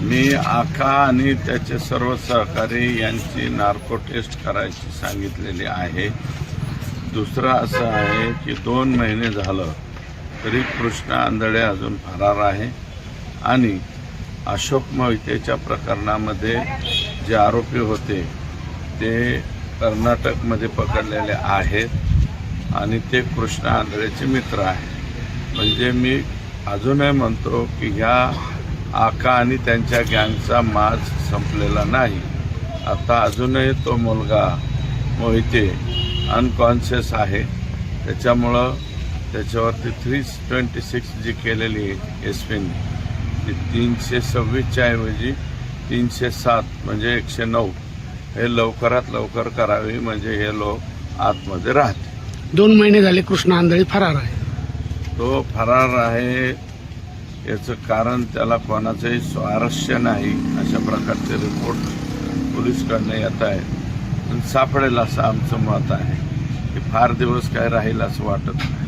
मी आका आणि त्याचे सर्व सहकारी यांची नार्को टेस्ट करायची सांगितलेली आहे। दुसरं असं आहे की 2 महिने झालं तरी कृष्णा आंधळे अजून फरार आहे आणि अशोक मोहितेच्या प्रकरणामध्ये जे आरोपी होते ते कर्नाटकमध्ये पकडलेले आहेत आणि ते कृष्णा आंधळेचे मित्र आहेत। म्हणजे मी अजूनही म्हणतो की ह्या आका आणि त्यांच्या गँगचा माज संपलेला नाही। आता अजूनही तो मुलगा मोहिते अनकॉन्शियस आहे, त्याच्यामुळं त्याच्यावरती 326 जी केलेली एसपीने ती 326च्या ऐवजी 307 म्हणजे 109 हे लवकरात लवकर करावी, म्हणजे हे लोक आतमध्ये राहतील। 2 महिने झाले कृष्णा आंधळे फरार आहे। तो फरार आहे याचं कारण त्याला कोणाचंही स्वारस्य नाही अशा प्रकारचे रिपोर्ट पोलीसकडनं येत आहेत। सापडेल असं आमचं मत आहे की फार दिवस काय राहील असं वाटत नाही।